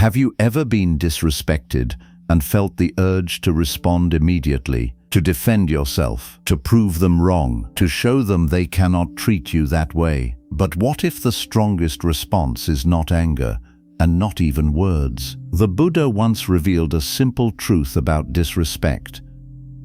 Have you ever been disrespected and felt the urge to respond immediately, to defend yourself, to prove them wrong, to show them they cannot treat you that way? But what if the strongest response is not anger, and not even words? The Buddha once revealed a simple truth about disrespect,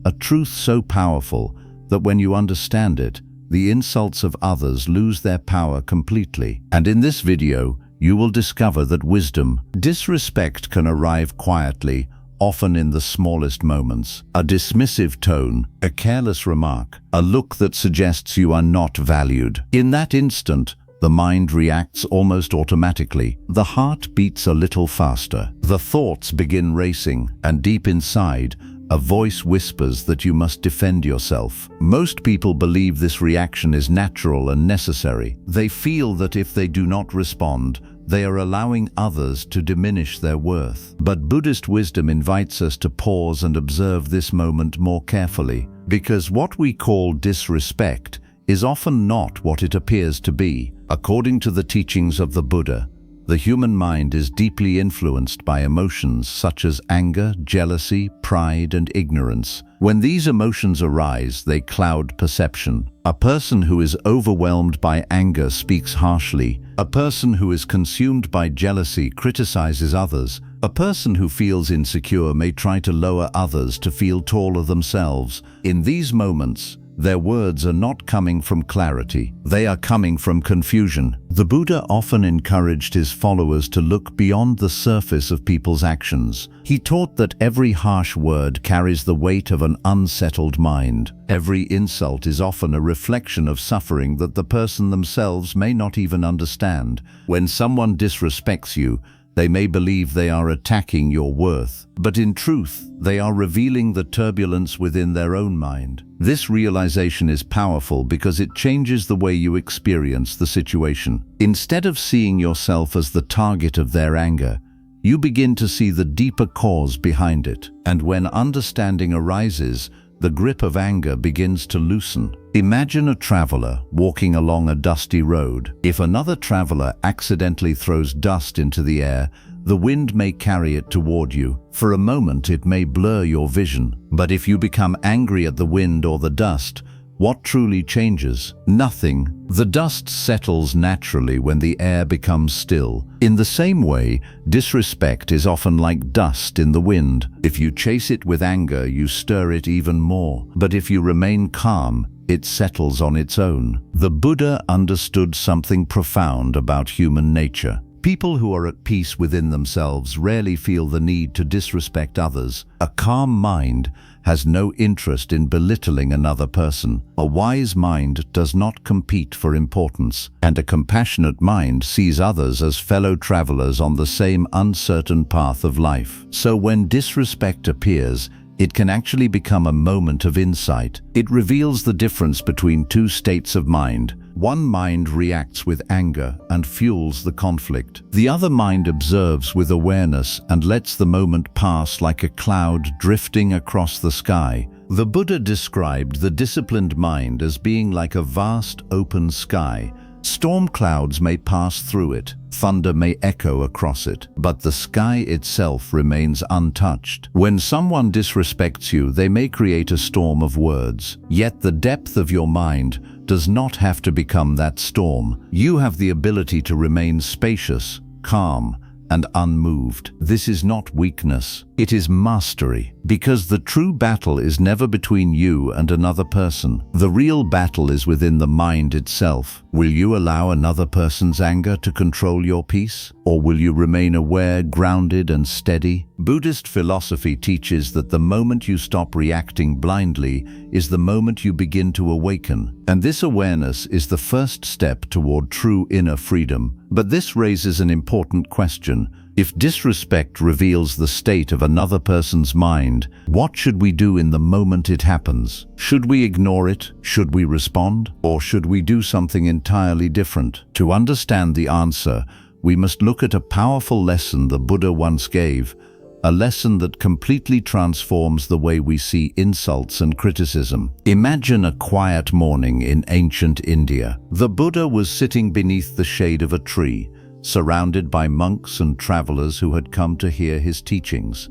a truth so powerful that when you understand it, the insults of others lose their power completely. And in this video, you will discover that disrespect can arrive quietly, often in the smallest moments. A dismissive tone, a careless remark, a look that suggests you are not valued. In that instant, the mind reacts almost automatically. The heart beats a little faster. The thoughts begin racing, and deep inside, a voice whispers that you must defend yourself. Most people believe this reaction is natural and necessary. They feel that if they do not respond, they are allowing others to diminish their worth. But Buddhist wisdom invites us to pause and observe this moment more carefully, because what we call disrespect is often not what it appears to be. According to the teachings of the Buddha, the human mind is deeply influenced by emotions such as anger, jealousy, pride, and ignorance. When these emotions arise, they cloud perception. A person who is overwhelmed by anger speaks harshly. A person who is consumed by jealousy criticizes others. A person who feels insecure may try to lower others to feel taller themselves. In these moments, their words are not coming from clarity, they are coming from confusion. The Buddha often encouraged his followers to look beyond the surface of people's actions. He taught that every harsh word carries the weight of an unsettled mind. Every insult is often a reflection of suffering that the person themselves may not even understand. When someone disrespects you, they may believe they are attacking your worth, but in truth, they are revealing the turbulence within their own mind. This realization is powerful because it changes the way you experience the situation. Instead of seeing yourself as the target of their anger, you begin to see the deeper cause behind it. And when understanding arises, the grip of anger begins to loosen. Imagine a traveler walking along a dusty road. If another traveler accidentally throws dust into the air, the wind may carry it toward you. For a moment, it may blur your vision. But if you become angry at the wind or the dust, what truly changes? Nothing. The dust settles naturally when the air becomes still. In the same way, disrespect is often like dust in the wind. If you chase it with anger, you stir it even more. But if you remain calm, it settles on its own. The Buddha understood something profound about human nature. People who are at peace within themselves rarely feel the need to disrespect others. A calm mind has no interest in belittling another person. A wise mind does not compete for importance, and a compassionate mind sees others as fellow travelers on the same uncertain path of life. So when disrespect appears, it can actually become a moment of insight. It reveals the difference between two states of mind. One mind reacts with anger and fuels the conflict. The other mind observes with awareness and lets the moment pass like a cloud drifting across the sky. The Buddha described the disciplined mind as being like a vast open sky. Storm clouds may pass through it, thunder may echo across it, but the sky itself remains untouched. When someone disrespects you, they may create a storm of words. Yet the depth of your mind does not have to become that storm. You have the ability to remain spacious, calm, and unmoved. This is not weakness, it is mastery. Because the true battle is never between you and another person. The real battle is within the mind itself. Will you allow another person's anger to control your peace? Or will you remain aware, grounded, and steady? Buddhist philosophy teaches that the moment you stop reacting blindly is the moment you begin to awaken. And this awareness is the first step toward true inner freedom. But this raises an important question. If disrespect reveals the state of another person's mind, what should we do in the moment it happens? Should we ignore it? Should we respond? Or should we do something entirely different? To understand the answer, we must look at a powerful lesson the Buddha once gave, a lesson that completely transforms the way we see insults and criticism. Imagine a quiet morning in ancient India. The Buddha was sitting beneath the shade of a tree, surrounded by monks and travelers who had come to hear his teachings.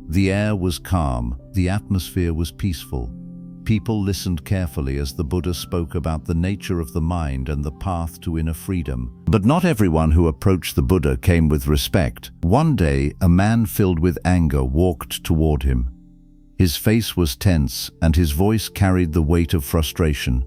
The air was calm, the atmosphere was peaceful. People listened carefully as the Buddha spoke about the nature of the mind and the path to inner freedom. But not everyone who approached the Buddha came with respect. One day, a man filled with anger walked toward him. His face was tense, and his voice carried the weight of frustration.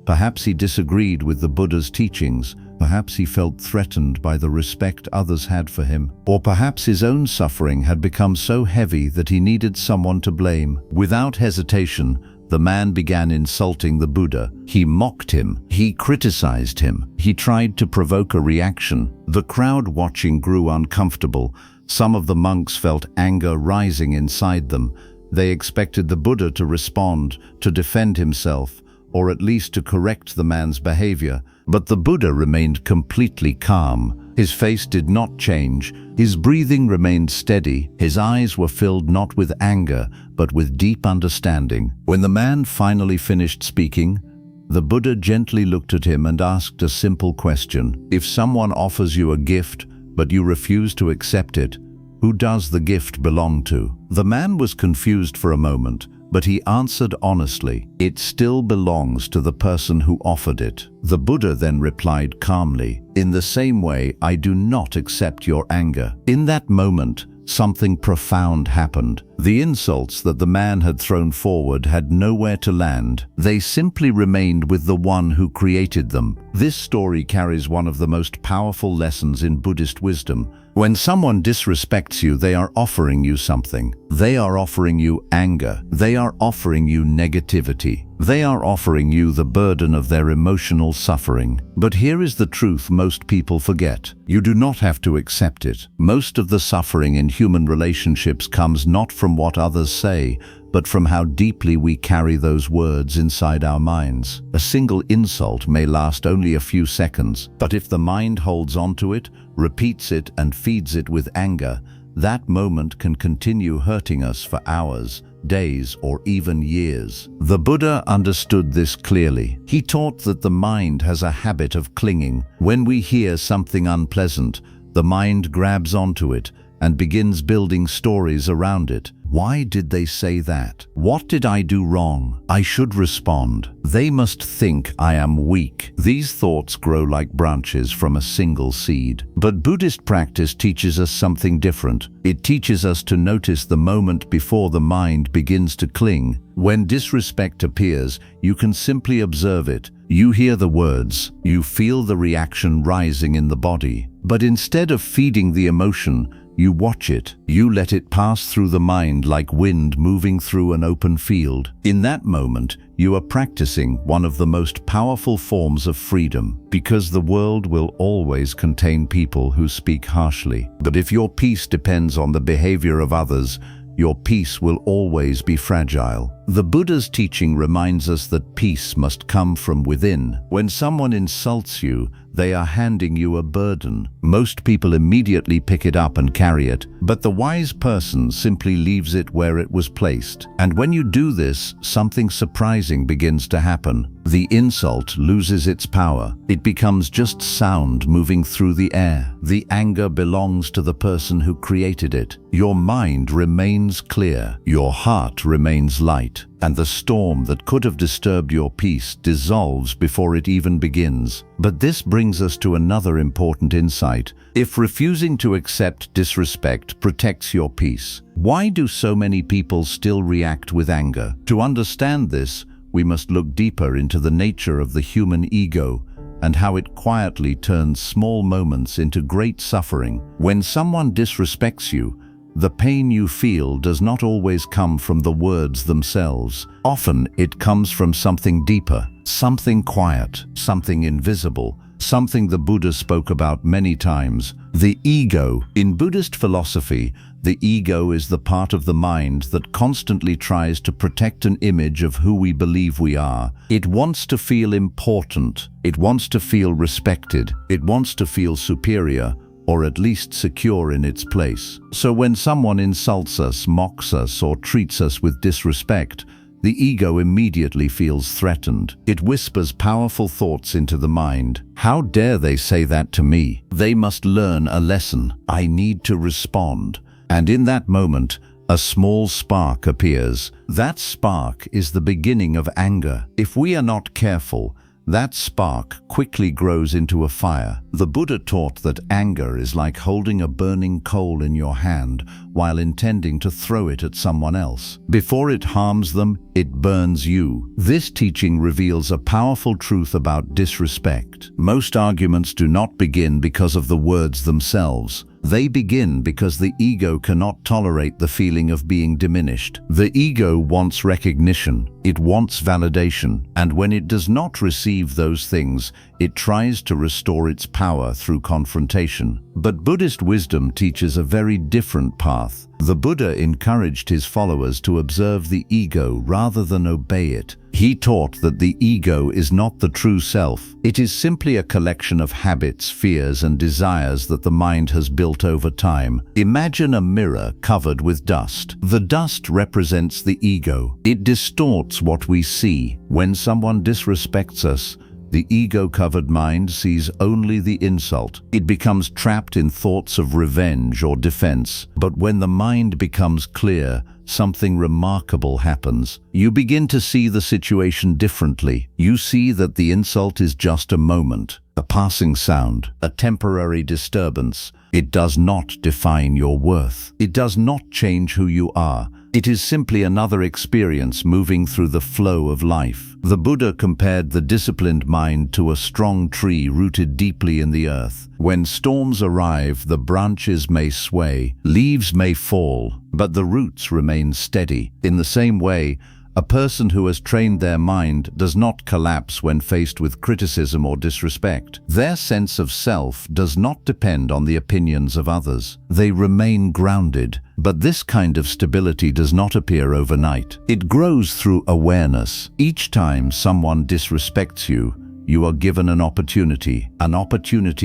Perhaps he disagreed with the Buddha's teachings, perhaps he felt threatened by the respect others had for him, or perhaps his own suffering had become so heavy that he needed someone to blame. Without hesitation, the man began insulting the Buddha. He mocked him, he criticized him, he tried to provoke a reaction. The crowd watching grew uncomfortable. Some of the monks felt anger rising inside them. They expected the Buddha to respond, to defend himself, or at least to correct the man's behavior. But the Buddha remained completely calm. His face did not change. His breathing remained steady. His eyes were filled not with anger, but with deep understanding. When the man finally finished speaking, the Buddha gently looked at him and asked a simple question. If someone offers you a gift, but you refuse to accept it, who does the gift belong to? The man was confused for a moment, but he answered honestly, it still belongs to the person who offered it. The Buddha then replied calmly, in the same way, I do not accept your anger. In that moment, something profound happened. The insults that the man had thrown forward had nowhere to land. They simply remained with the one who created them. This story carries one of the most powerful lessons in Buddhist wisdom. When someone disrespects you, they are offering you something. They are offering you anger. They are offering you negativity. They are offering you the burden of their emotional suffering. But here is the truth most people forget. You do not have to accept it. Most of the suffering in human relationships comes not from what others say, but from how deeply we carry those words inside our minds. A single insult may last only a few seconds, but if the mind holds on to it, repeats it, and feeds it with anger, that moment can continue hurting us for hours, days, or even years. The Buddha understood this clearly. He taught that the mind has a habit of clinging. When we hear something unpleasant, the mind grabs onto it and begins building stories around it. Why did they say that? What did I do wrong? I should respond. They must think I am weak. These thoughts grow like branches from a single seed. But Buddhist practice teaches us something different. It teaches us to notice the moment before the mind begins to cling. When disrespect appears, you can simply observe it. You hear the words, you feel the reaction rising in the body. But instead of feeding the emotion, you watch it. You let it pass through the mind like wind moving through an open field. In that moment, you are practicing one of the most powerful forms of freedom, because the world will always contain people who speak harshly. But if your peace depends on the behavior of others, your peace will always be fragile. The Buddha's teaching reminds us that peace must come from within. When someone insults you, they are handing you a burden. Most people immediately pick it up and carry it, but the wise person simply leaves it where it was placed. And when you do this, something surprising begins to happen. The insult loses its power. It becomes just sound moving through the air. The anger belongs to the person who created it. Your mind remains clear. Your heart remains light. And the storm that could have disturbed your peace dissolves before it even begins. But this brings us to another important insight. If refusing to accept disrespect protects your peace, why do so many people still react with anger? To understand this, we must look deeper into the nature of the human ego and how it quietly turns small moments into great suffering. When someone disrespects you, the pain you feel does not always come from the words themselves. Often it comes from something deeper, something quiet, something invisible, something the Buddha spoke about many times: the ego. In Buddhist philosophy, the ego is the part of the mind that constantly tries to protect an image of who we believe we are. It wants to feel important. It wants to feel respected. It wants to feel superior, or at least secure in its place. So when someone insults us, mocks us, or treats us with disrespect, the ego immediately feels threatened. It whispers powerful thoughts into the mind. How dare they say that to me? They must learn a lesson. I need to respond. And in that moment, a small spark appears. That spark is the beginning of anger. If we are not careful, that spark quickly grows into a fire. The Buddha taught that anger is like holding a burning coal in your hand while intending to throw it at someone else. Before it harms them, it burns you. This teaching reveals a powerful truth about disrespect. Most arguments do not begin because of the words themselves. They begin because the ego cannot tolerate the feeling of being diminished. The ego wants recognition, it wants validation, and when it does not receive those things, it tries to restore its power through confrontation. But Buddhist wisdom teaches a very different path. The Buddha encouraged his followers to observe the ego rather than obey it. He taught that the ego is not the true self. It is simply a collection of habits, fears, and desires that the mind has built over time. Imagine a mirror covered with dust. The dust represents the ego. It distorts what we see. When someone disrespects us, the ego-covered mind sees only the insult. It becomes trapped in thoughts of revenge or defense. But when the mind becomes clear, something remarkable happens. You begin to see the situation differently. You see that the insult is just a moment, a passing sound, a temporary disturbance. It does not define your worth. It does not change who you are. It is simply another experience moving through the flow of life. The Buddha compared the disciplined mind to a strong tree rooted deeply in the earth. When storms arrive, the branches may sway, leaves may fall, but the roots remain steady. In the same way, a person who has trained their mind does not collapse when faced with criticism or disrespect. Their sense of self does not depend on the opinions of others. They remain grounded. But this kind of stability does not appear overnight. It grows through awareness. Each time someone disrespects you, you are given an opportunity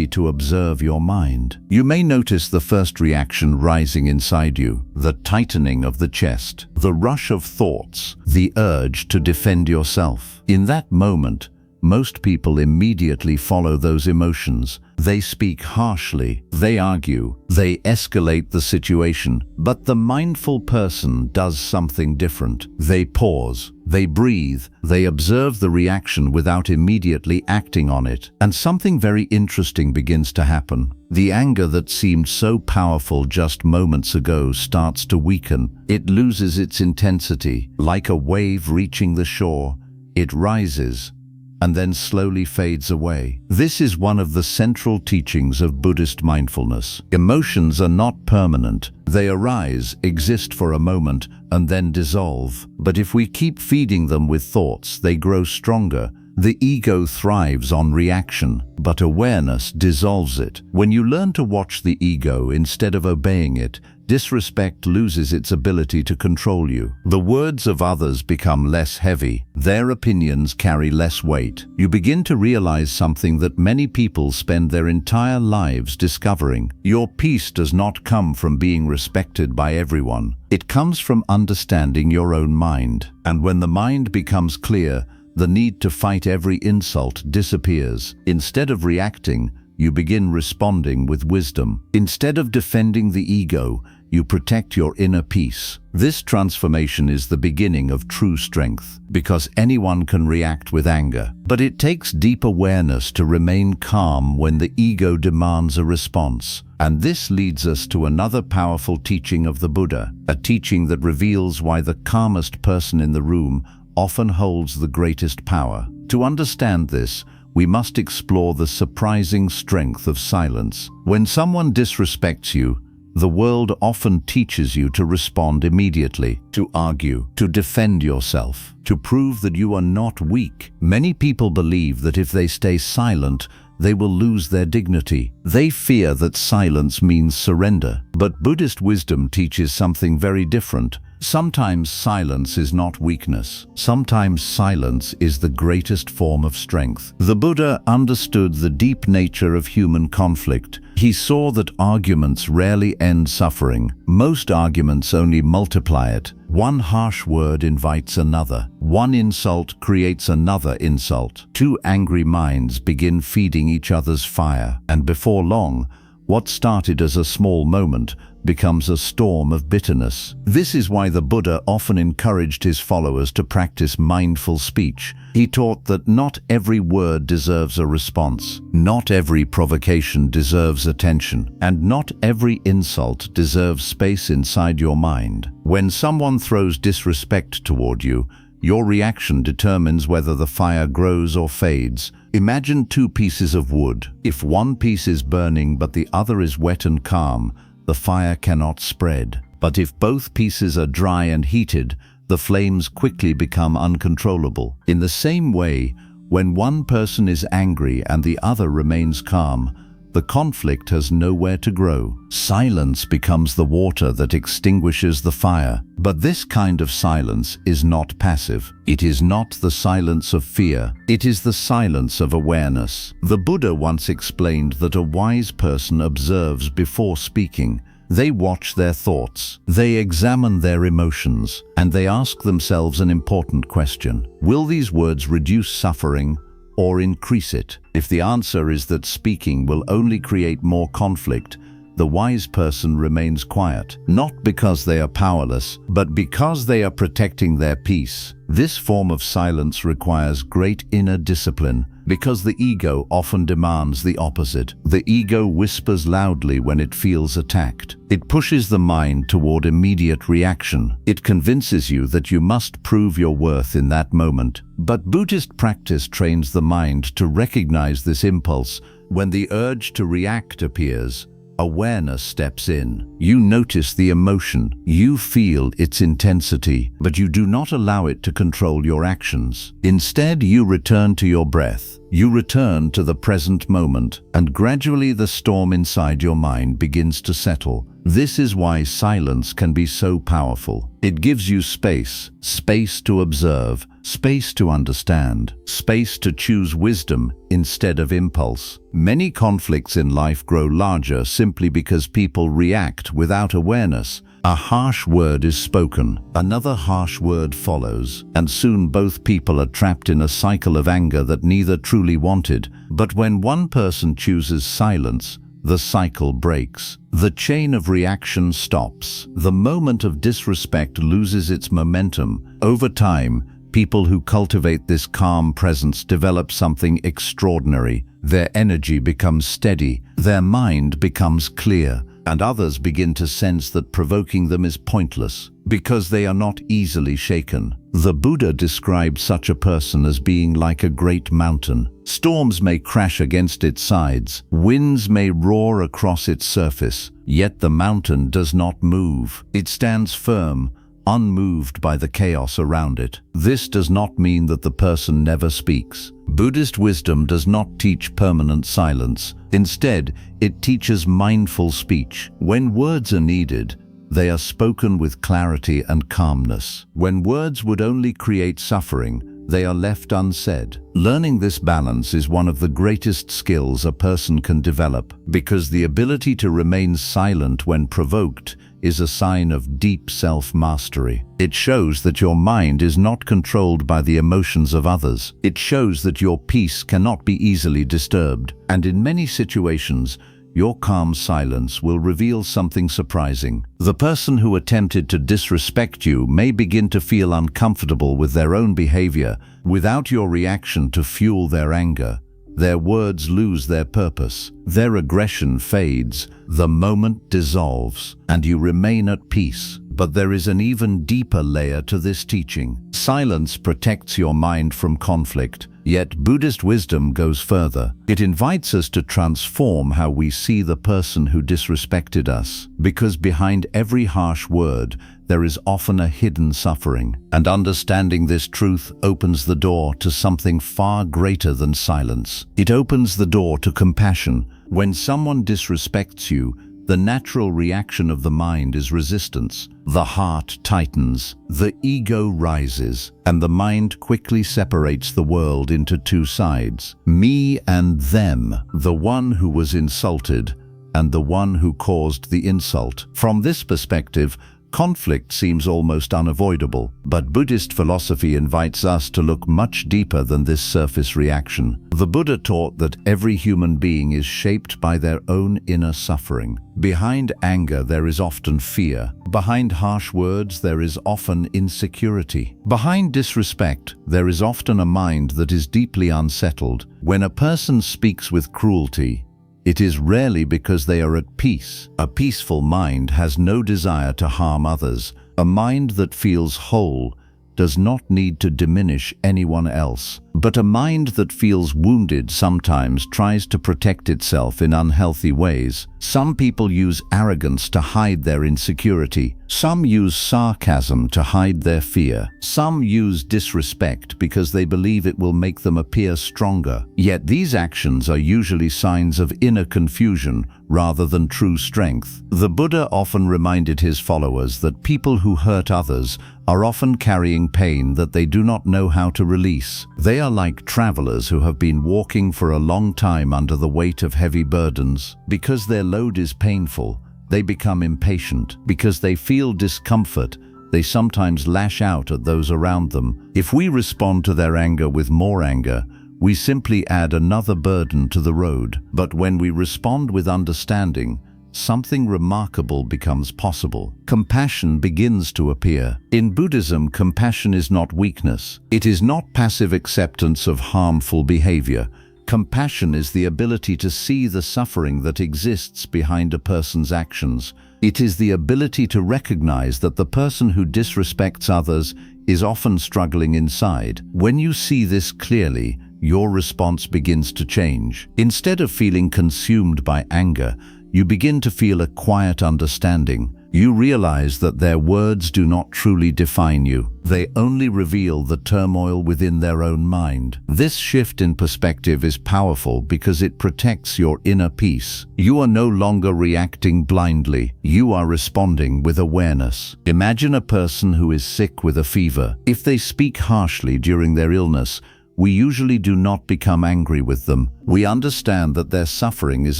to observe your mind. You may notice the first reaction rising inside you, the tightening of the chest, the rush of thoughts, the urge to defend yourself. In that moment, most people immediately follow those emotions. They speak harshly, they argue, they escalate the situation. But the mindful person does something different. They pause, they breathe, they observe the reaction without immediately acting on it. And something very interesting begins to happen. The anger that seemed so powerful just moments ago starts to weaken. It loses its intensity. Like a wave reaching the shore, it rises and then slowly fades away. This is one of the central teachings of Buddhist mindfulness. Emotions are not permanent. They arise, exist for a moment, and then dissolve. But if we keep feeding them with thoughts, they grow stronger. The ego thrives on reaction, but awareness dissolves it. When you learn to watch the ego instead of obeying it, disrespect loses its ability to control you. The words of others become less heavy. Their opinions carry less weight. You begin to realize something that many people spend their entire lives discovering. Your peace does not come from being respected by everyone. It comes from understanding your own mind. And when the mind becomes clear, the need to fight every insult disappears. Instead of reacting, you begin responding with wisdom. Instead of defending the ego, you protect your inner peace. This transformation is the beginning of true strength, because anyone can react with anger. But it takes deep awareness to remain calm when the ego demands a response. And this leads us to another powerful teaching of the Buddha, a teaching that reveals why the calmest person in the room often holds the greatest power. To understand this, we must explore the surprising strength of silence. When someone disrespects you, the world often teaches you to respond immediately, to argue, to defend yourself, to prove that you are not weak. Many people believe that if they stay silent, they will lose their dignity. They fear that silence means surrender. But Buddhist wisdom teaches something very different. Sometimes silence is not weakness. Sometimes silence is the greatest form of strength. The Buddha understood the deep nature of human conflict. He saw that arguments rarely end suffering. Most arguments only multiply it. One harsh word invites another. One insult creates another insult. Two angry minds begin feeding each other's fire, and before long, what started as a small moment becomes a storm of bitterness. This is why the Buddha often encouraged his followers to practice mindful speech. He taught that not every word deserves a response, not every provocation deserves attention, and not every insult deserves space inside your mind. When someone throws disrespect toward you, your reaction determines whether the fire grows or fades. Imagine two pieces of wood. If one piece is burning but the other is wet and calm, the fire cannot spread. But if both pieces are dry and heated, the flames quickly become uncontrollable. In the same way, when one person is angry and the other remains calm, the conflict has nowhere to grow. Silence becomes the water that extinguishes the fire. But this kind of silence is not passive. It is not the silence of fear. It is the silence of awareness. The Buddha once explained that a wise person observes before speaking. They watch their thoughts, they examine their emotions, and they ask themselves an important question. Will these words reduce suffering or increase it? If the answer is that speaking will only create more conflict, the wise person remains quiet, not because they are powerless, but because they are protecting their peace. This form of silence requires great inner discipline, because the ego often demands the opposite. The ego whispers loudly when it feels attacked. It pushes the mind toward immediate reaction. It convinces you that you must prove your worth in that moment. But Buddhist practice trains the mind to recognize this impulse. When the urge to react appears, awareness steps in. You notice the emotion, you feel its intensity, but you do not allow it to control your actions. Instead, you return to your breath. You return to the present moment, and gradually the storm inside your mind begins to settle. This is why silence can be so powerful. It gives you space, space to observe, space to understand, space to choose wisdom instead of impulse. Many conflicts in life grow larger simply because people react without awareness. A harsh word is spoken, another harsh word follows, and soon both people are trapped in a cycle of anger that neither truly wanted. But when one person chooses silence, the cycle breaks. The chain of reaction stops. The moment of disrespect loses its momentum. Over time, people who cultivate this calm presence develop something extraordinary. Their energy becomes steady, their mind becomes clear, and others begin to sense that provoking them is pointless, because they are not easily shaken. The Buddha described such a person as being like a great mountain. Storms may crash against its sides, winds may roar across its surface, yet the mountain does not move. It stands firm, unmoved by the chaos around it. This does not mean that the person never speaks. Buddhist wisdom does not teach permanent silence. Instead, it teaches mindful speech. When words are needed, they are spoken with clarity and calmness. When words would only create suffering, they are left unsaid. Learning this balance is one of the greatest skills a person can develop, because the ability to remain silent when provoked is a sign of deep self-mastery. It shows that your mind is not controlled by the emotions of others. It shows that your peace cannot be easily disturbed. And in many situations, your calm silence will reveal something surprising. The person who attempted to disrespect you may begin to feel uncomfortable with their own behavior. Without your reaction to fuel their anger, their words lose their purpose. Their aggression fades, the moment dissolves, and you remain at peace. But there is an even deeper layer to this teaching. Silence protects your mind from conflict, yet Buddhist wisdom goes further. It invites us to transform how we see the person who disrespected us, because behind every harsh word, there is often a hidden suffering. And understanding this truth opens the door to something far greater than silence. It opens the door to compassion. When someone disrespects you, the natural reaction of the mind is resistance. The heart tightens, the ego rises, and the mind quickly separates the world into two sides: me and them, the one who was insulted and the one who caused the insult. From this perspective, conflict seems almost unavoidable, but Buddhist philosophy invites us to look much deeper than this surface reaction. The Buddha taught that every human being is shaped by their own inner suffering. Behind anger there is often fear. Behind harsh words there is often insecurity. Behind disrespect there is often a mind that is deeply unsettled. When a person speaks with cruelty, it is rarely because they are at peace. A peaceful mind has no desire to harm others. A mind that feels whole does not need to diminish anyone else. But a mind that feels wounded sometimes tries to protect itself in unhealthy ways. Some people use arrogance to hide their insecurity. Some use sarcasm to hide their fear. Some use disrespect because they believe it will make them appear stronger. Yet these actions are usually signs of inner confusion rather than true strength. The Buddha often reminded his followers that people who hurt others are often carrying pain that they do not know how to release. They are like travelers who have been walking for a long time under the weight of heavy burdens. Because their load is painful, they become impatient. Because they feel discomfort, they sometimes lash out at those around them. If we respond to their anger with more anger, we simply add another burden to the road. But when we respond with understanding, something remarkable becomes possible. Compassion begins to appear. In Buddhism, compassion is not weakness. It is not passive acceptance of harmful behavior. Compassion is the ability to see the suffering that exists behind a person's actions. It is the ability to recognize that the person who disrespects others is often struggling inside. When you see this clearly, your response begins to change. Instead of feeling consumed by anger, you begin to feel a quiet understanding. You realize that their words do not truly define you. They only reveal the turmoil within their own mind. This shift in perspective is powerful because it protects your inner peace. You are no longer reacting blindly. You are responding with awareness. Imagine a person who is sick with a fever. If they speak harshly during their illness, we usually do not become angry with them. We understand that their suffering is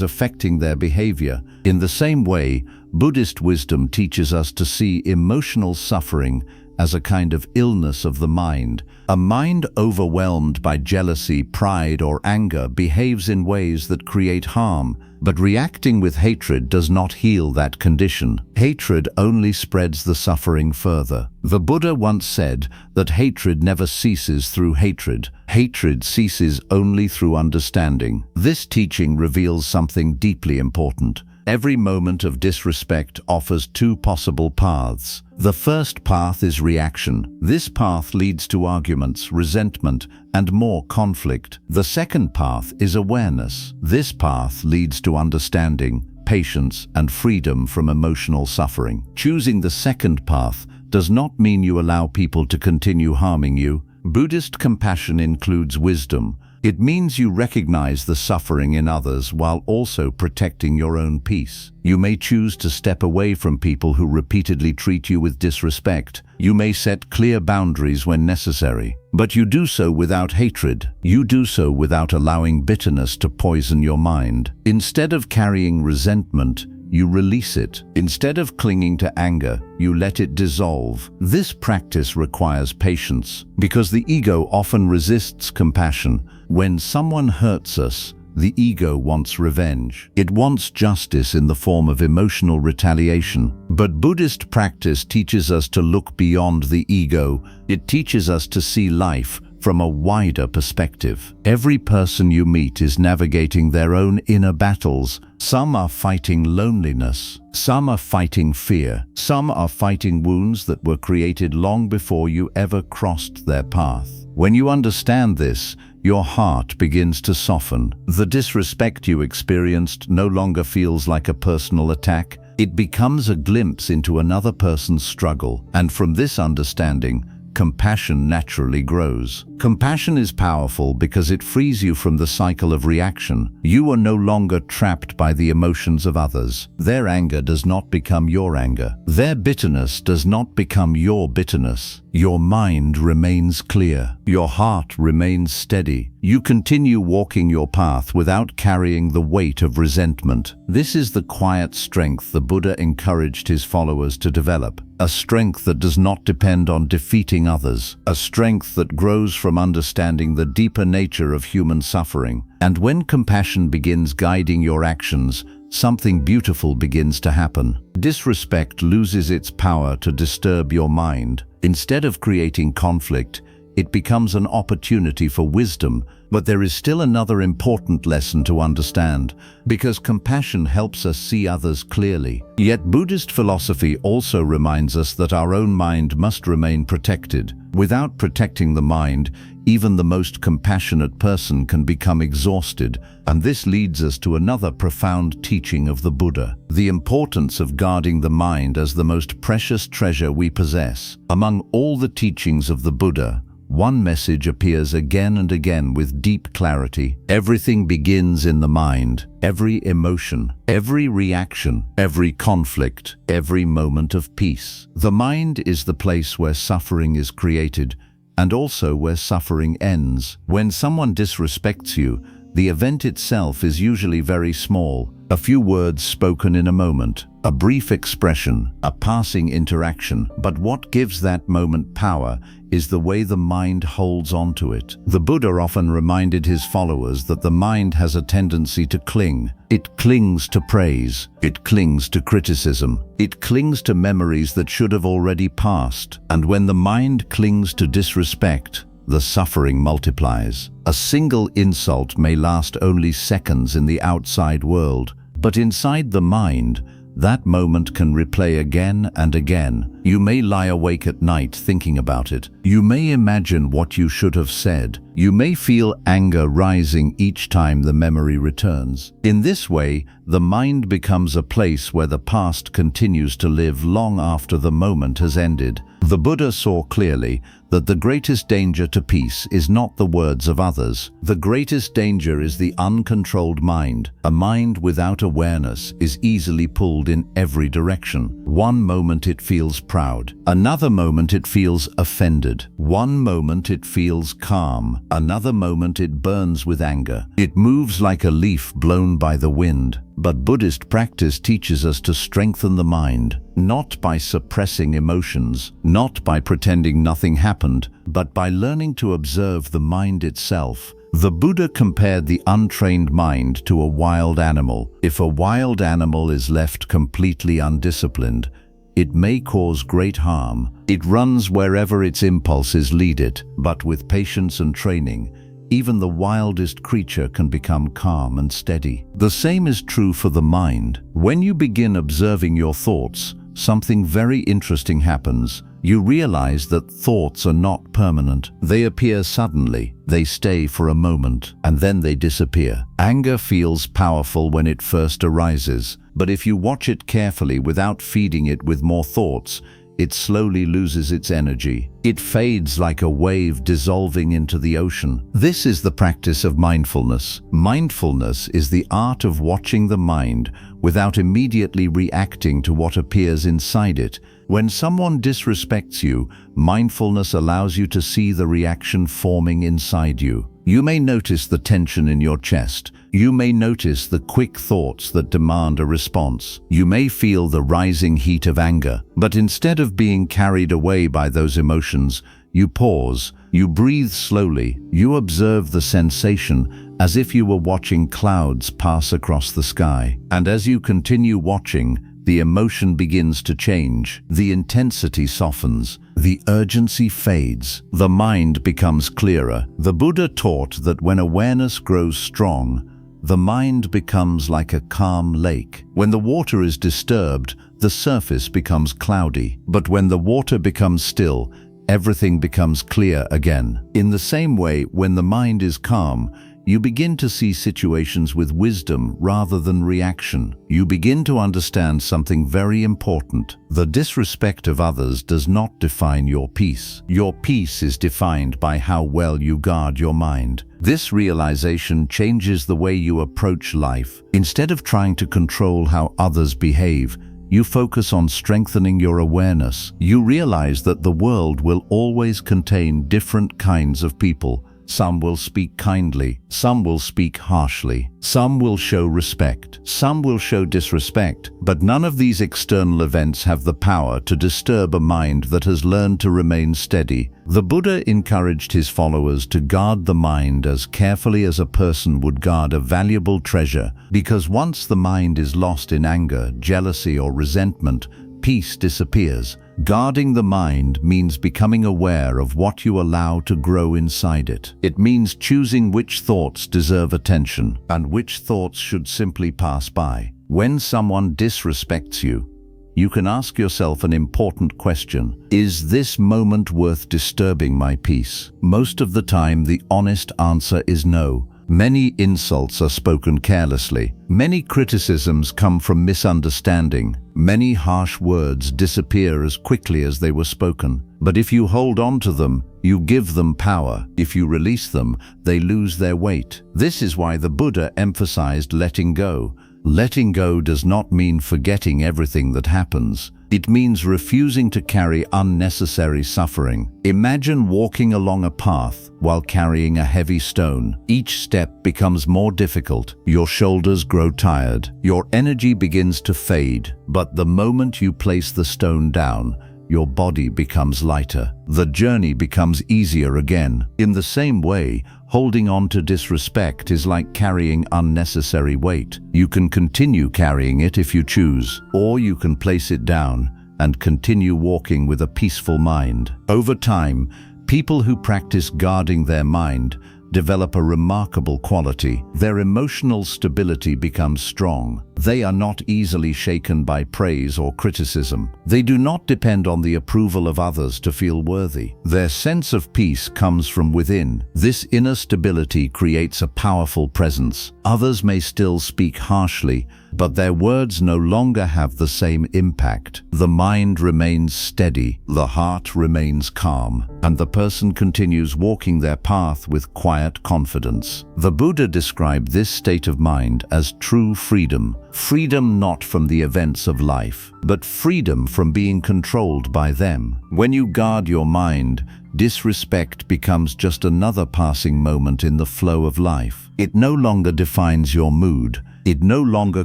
affecting their behavior. In the same way, Buddhist wisdom teaches us to see emotional suffering as a kind of illness of the mind. A mind overwhelmed by jealousy, pride, or anger behaves in ways that create harm, but reacting with hatred does not heal that condition. Hatred only spreads the suffering further. The Buddha once said that hatred never ceases through hatred. Hatred ceases only through understanding. This teaching reveals something deeply important. Every moment of disrespect offers two possible paths. The first path is reaction. This path leads to arguments, resentment, and more conflict. The second path is awareness. This path leads to understanding, patience, and freedom from emotional suffering. Choosing the second path does not mean you allow people to continue harming you. Buddhist compassion includes wisdom. It means you recognize the suffering in others while also protecting your own peace. You may choose to step away from people who repeatedly treat you with disrespect. You may set clear boundaries when necessary. But you do so without hatred. You do so without allowing bitterness to poison your mind. Instead of carrying resentment, you release it. Instead of clinging to anger, you let it dissolve. This practice requires patience because the ego often resists compassion. When someone hurts us, the ego wants revenge. It wants justice in the form of emotional retaliation. But Buddhist practice teaches us to look beyond the ego. It teaches us to see life from a wider perspective. Every person you meet is navigating their own inner battles. Some are fighting loneliness. Some are fighting fear. Some are fighting wounds that were created long before you ever crossed their path. When you understand this, your heart begins to soften. The disrespect you experienced no longer feels like a personal attack. It becomes a glimpse into another person's struggle. And from this understanding, compassion naturally grows. Compassion is powerful because it frees you from the cycle of reaction. You are no longer trapped by the emotions of others. Their anger does not become your anger. Their bitterness does not become your bitterness. Your mind remains clear. Your heart remains steady. You continue walking your path without carrying the weight of resentment. This is the quiet strength the Buddha encouraged his followers to develop. A strength that does not depend on defeating others. A strength that grows from understanding the deeper nature of human suffering. And when compassion begins guiding your actions, something beautiful begins to happen. Disrespect loses its power to disturb your mind. Instead of creating conflict, it becomes an opportunity for wisdom. But there is still another important lesson to understand, because compassion helps us see others clearly. Yet Buddhist philosophy also reminds us that our own mind must remain protected. Without protecting the mind, even the most compassionate person can become exhausted, and this leads us to another profound teaching of the Buddha: the importance of guarding the mind as the most precious treasure we possess. Among all the teachings of the Buddha, one message appears again and again with deep clarity. Everything begins in the mind. Every emotion, every reaction, every conflict, every moment of peace. The mind is the place where suffering is created, and also where suffering ends. When someone disrespects you, the event itself is usually very small. A few words spoken in a moment, a brief expression, a passing interaction. But what gives that moment power is the way the mind holds on to it. The Buddha often reminded his followers that the mind has a tendency to cling. It clings to praise. It clings to criticism. It clings to memories that should have already passed. And when the mind clings to disrespect, the suffering multiplies. A single insult may last only seconds in the outside world, but inside the mind, that moment can replay again and again. You may lie awake at night thinking about it. You may imagine what you should have said. You may feel anger rising each time the memory returns. In this way, the mind becomes a place where the past continues to live long after the moment has ended. The Buddha saw clearly that the greatest danger to peace is not the words of others. The greatest danger is the uncontrolled mind. A mind without awareness is easily pulled in every direction. One moment it feels proud. Another moment it feels offended. One moment it feels calm. Another moment it burns with anger. It moves like a leaf blown by the wind. But Buddhist practice teaches us to strengthen the mind, not by suppressing emotions, not by pretending nothing happened, but by learning to observe the mind itself. The Buddha compared the untrained mind to a wild animal. If a wild animal is left completely undisciplined, it may cause great harm. It runs wherever its impulses lead it, but with patience and training, even the wildest creature can become calm and steady. The same is true for the mind. When you begin observing your thoughts, something very interesting happens. You realize that thoughts are not permanent. They appear suddenly, they stay for a moment, and then they disappear. Anger feels powerful when it first arises, but if you watch it carefully without feeding it with more thoughts, it slowly loses its energy. It fades like a wave dissolving into the ocean. This is the practice of mindfulness. Mindfulness is the art of watching the mind without immediately reacting to what appears inside it. When someone disrespects you, mindfulness allows you to see the reaction forming inside you. You may notice the tension in your chest. You may notice the quick thoughts that demand a response. You may feel the rising heat of anger. But instead of being carried away by those emotions, you pause, you breathe slowly, you observe the sensation as if you were watching clouds pass across the sky. And as you continue watching, the emotion begins to change. The intensity softens. The urgency fades. The mind becomes clearer. The Buddha taught that when awareness grows strong, the mind becomes like a calm lake. When the water is disturbed, the surface becomes cloudy. But when the water becomes still, everything becomes clear again. In the same way, when the mind is calm, you begin to see situations with wisdom rather than reaction. You begin to understand something very important. The disrespect of others does not define your peace. Your peace is defined by how well you guard your mind. This realization changes the way you approach life. Instead of trying to control how others behave, you focus on strengthening your awareness. You realize that the world will always contain different kinds of people. Some will speak kindly, some will speak harshly, some will show respect, some will show disrespect, but none of these external events have the power to disturb a mind that has learned to remain steady. The Buddha encouraged his followers to guard the mind as carefully as a person would guard a valuable treasure, because once the mind is lost in anger, jealousy, or resentment, peace disappears. Guarding the mind means becoming aware of what you allow to grow inside it. It means choosing which thoughts deserve attention and which thoughts should simply pass by. When someone disrespects you, you can ask yourself an important question. Is this moment worth disturbing my peace? Most of the time, the honest answer is no. Many insults are spoken carelessly. Many criticisms come from misunderstanding. Many harsh words disappear as quickly as they were spoken. But if you hold on to them, you give them power. If you release them, they lose their weight. This is why the Buddha emphasized letting go. Letting go does not mean forgetting everything that happens. It means refusing to carry unnecessary suffering. Imagine walking along a path while carrying a heavy stone. Each step becomes more difficult. Your shoulders grow tired. Your energy begins to fade. But the moment you place the stone down, your body becomes lighter. The journey becomes easier again. In the same way, holding on to disrespect is like carrying unnecessary weight. You can continue carrying it if you choose, or you can place it down and continue walking with a peaceful mind. Over time, people who practice guarding their mind develop a remarkable quality. Their emotional stability becomes strong. They are not easily shaken by praise or criticism. They do not depend on the approval of others to feel worthy. Their sense of peace comes from within. This inner stability creates a powerful presence. Others may still speak harshly, but their words no longer have the same impact. The mind remains steady, the heart remains calm, and the person continues walking their path with quiet confidence. The Buddha described this state of mind as true freedom. Freedom not from the events of life, but freedom from being controlled by them. When you guard your mind, disrespect becomes just another passing moment in the flow of life. It no longer defines your mood. It no longer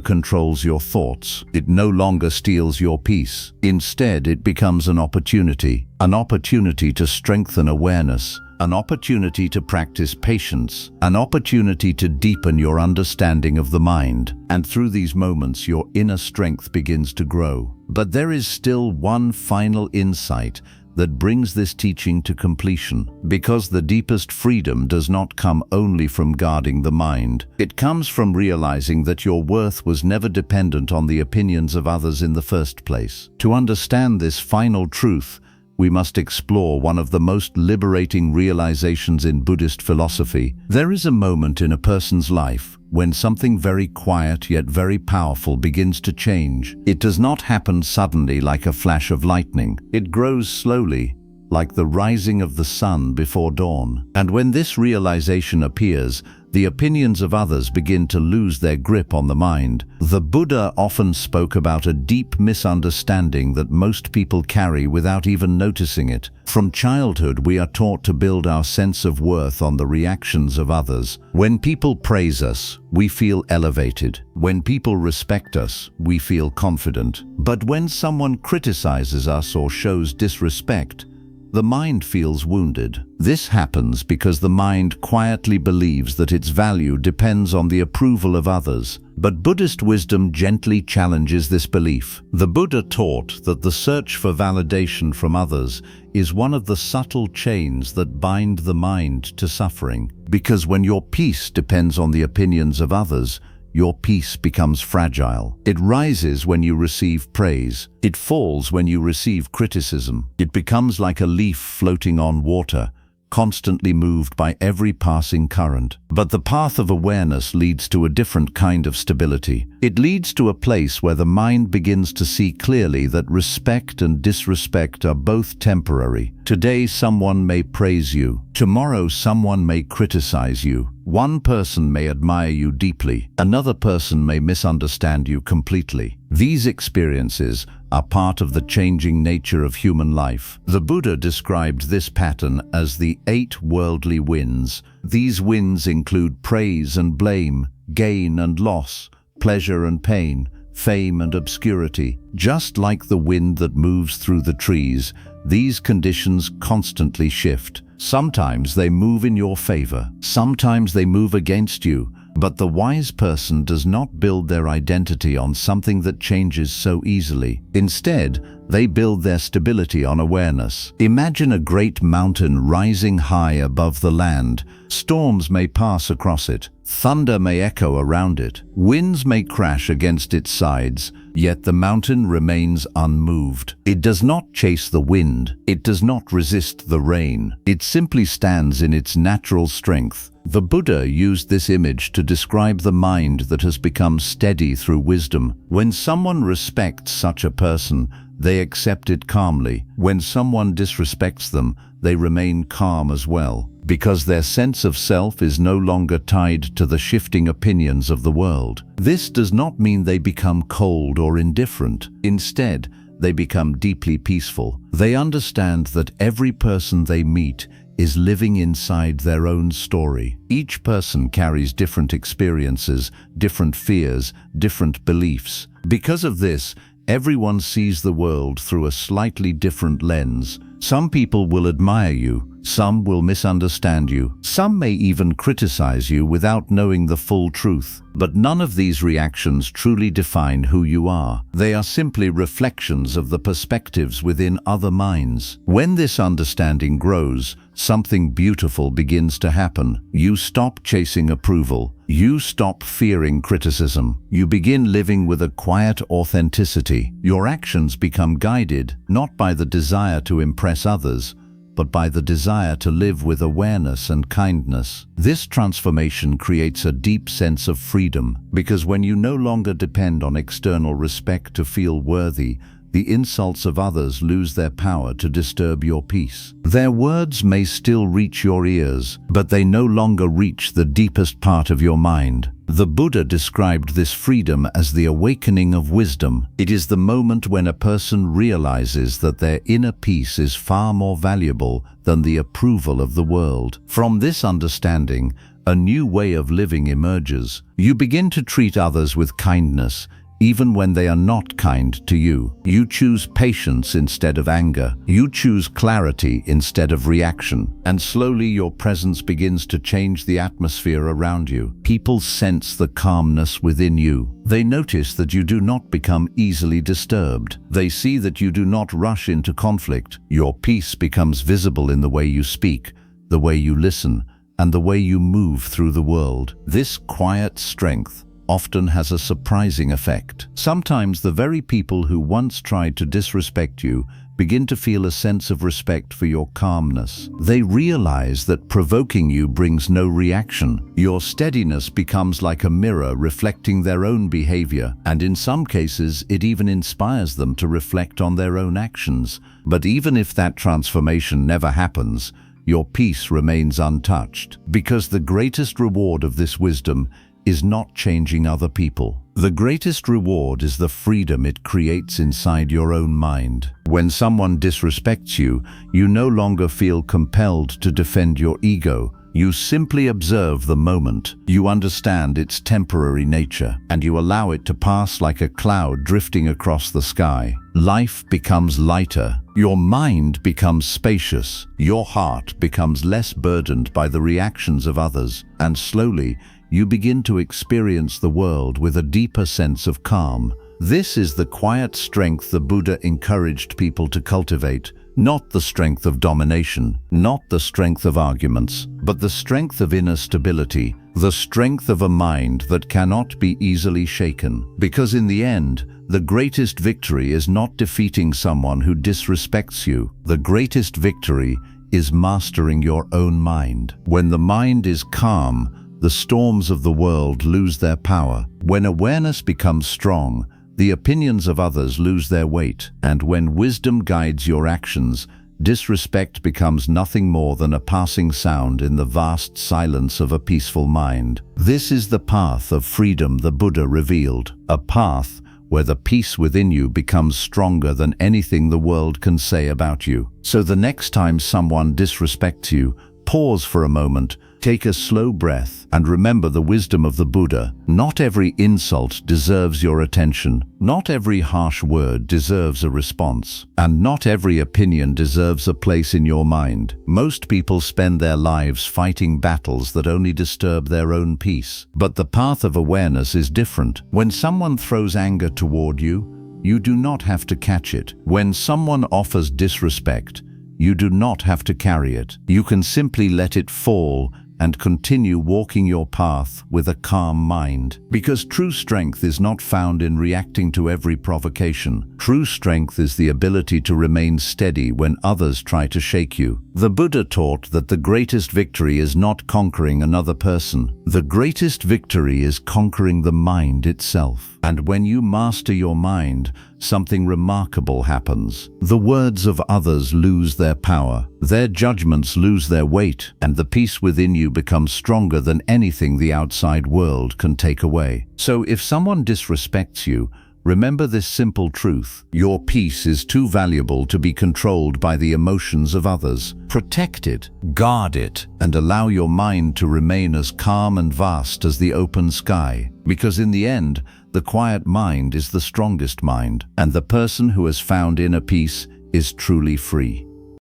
controls your thoughts. It no longer steals your peace. Instead, it becomes an opportunity to strengthen awareness, an opportunity to practice patience, an opportunity to deepen your understanding of the mind. And through these moments, your inner strength begins to grow. But there is still one final insight that brings this teaching to completion, because the deepest freedom does not come only from guarding the mind. It comes from realizing that your worth was never dependent on the opinions of others in the first place. To understand this final truth, we must explore one of the most liberating realizations in Buddhist philosophy. There is a moment in a person's life when something very quiet yet very powerful begins to change. It does not happen suddenly like a flash of lightning. It grows slowly, like the rising of the sun before dawn. And when this realization appears, the opinions of others begin to lose their grip on the mind. The Buddha often spoke about a deep misunderstanding that most people carry without even noticing it. From childhood, we are taught to build our sense of worth on the reactions of others. When people praise us, we feel elevated. When people respect us, we feel confident. But when someone criticizes us or shows disrespect, the mind feels wounded. This happens because the mind quietly believes that its value depends on the approval of others. But Buddhist wisdom gently challenges this belief. The Buddha taught that the search for validation from others is one of the subtle chains that bind the mind to suffering. Because when your peace depends on the opinions of others, your peace becomes fragile. It rises when you receive praise. It falls when you receive criticism. It becomes like a leaf floating on water, constantly moved by every passing current. But the path of awareness leads to a different kind of stability. It leads to a place where the mind begins to see clearly that respect and disrespect are both temporary. Today someone may praise you. Tomorrow someone may criticize you. One person may admire you deeply. Another person may misunderstand you completely. These experiences are part of the changing nature of human life. The Buddha described this pattern as the 8 worldly winds. These winds include praise and blame, gain and loss, pleasure and pain, fame and obscurity. Just like the wind that moves through the trees, these conditions constantly shift. Sometimes they move in your favor, sometimes they move against you, but the wise person does not build their identity on something that changes so easily. Instead, they build their stability on awareness. Imagine a great mountain rising high above the land. Storms may pass across it. Thunder may echo around it. Winds may crash against its sides, yet the mountain remains unmoved. It does not chase the wind. It does not resist the rain. It simply stands in its natural strength. The Buddha used this image to describe the mind that has become steady through wisdom. When someone respects such a person, they accept it calmly. When someone disrespects them, they remain calm as well, because their sense of self is no longer tied to the shifting opinions of the world. This does not mean they become cold or indifferent. Instead, they become deeply peaceful. They understand that every person they meet is living inside their own story. Each person carries different experiences, different fears, different beliefs. Because of this, everyone sees the world through a slightly different lens. Some people will admire you, some will misunderstand you, some may even criticize you without knowing the full truth. But none of these reactions truly define who you are. They are simply reflections of the perspectives within other minds. When this understanding grows, something beautiful begins to happen. You stop chasing approval. You stop fearing criticism. You begin living with a quiet authenticity. Your actions become guided not by the desire to impress others, but by the desire to live with awareness and kindness. This transformation creates a deep sense of freedom, because when you no longer depend on external respect to feel worthy, the insults of others lose their power to disturb your peace. Their words may still reach your ears, but they no longer reach the deepest part of your mind. The Buddha described this freedom as the awakening of wisdom. It is the moment when a person realizes that their inner peace is far more valuable than the approval of the world. From this understanding, a new way of living emerges. You begin to treat others with kindness, even when they are not kind to you. You choose patience instead of anger. You choose clarity instead of reaction. And slowly your presence begins to change the atmosphere around you. People sense the calmness within you. They notice that you do not become easily disturbed. They see that you do not rush into conflict. Your peace becomes visible in the way you speak, the way you listen, and the way you move through the world. This quiet strength often has a surprising effect. Sometimes the very people who once tried to disrespect you begin to feel a sense of respect for your calmness. They realize that provoking you brings no reaction. Your steadiness becomes like a mirror reflecting their own behavior, and in some cases it even inspires them to reflect on their own actions. But even if that transformation never happens, your peace remains untouched, because the greatest reward of this wisdom is not changing other people. The greatest reward is the freedom it creates inside your own mind. When someone disrespects you, you no longer feel compelled to defend your ego. You simply observe the moment. You understand its temporary nature, and you allow it to pass like a cloud drifting across the sky. Life becomes lighter. Your mind becomes spacious. Your heart becomes less burdened by the reactions of others, and slowly, you begin to experience the world with a deeper sense of calm. This is the quiet strength the Buddha encouraged people to cultivate, not the strength of domination, not the strength of arguments, but the strength of inner stability, the strength of a mind that cannot be easily shaken. Because in the end, the greatest victory is not defeating someone who disrespects you. The greatest victory is mastering your own mind. When the mind is calm, the storms of the world lose their power. When awareness becomes strong, the opinions of others lose their weight. And when wisdom guides your actions, disrespect becomes nothing more than a passing sound in the vast silence of a peaceful mind. This is the path of freedom the Buddha revealed, a path where the peace within you becomes stronger than anything the world can say about you. So the next time someone disrespects you, pause for a moment, take a slow breath, and remember the wisdom of the Buddha. Not every insult deserves your attention. Not every harsh word deserves a response. And not every opinion deserves a place in your mind. Most people spend their lives fighting battles that only disturb their own peace. But the path of awareness is different. When someone throws anger toward you, you do not have to catch it. When someone offers disrespect, you do not have to carry it. You can simply let it fall and continue walking your path with a calm mind. Because true strength is not found in reacting to every provocation. True strength is the ability to remain steady when others try to shake you. The Buddha taught that the greatest victory is not conquering another person. The greatest victory is conquering the mind itself. And when you master your mind, something remarkable happens. The words of others lose their power, their judgments lose their weight, and the peace within you becomes stronger than anything the outside world can take away. So if someone disrespects you, remember this simple truth: your peace is too valuable to be controlled by the emotions of others. Protect it, guard it, and allow your mind to remain as calm and vast as the open sky. Because in the end, the quiet mind is the strongest mind, and the person who has found inner peace is truly free.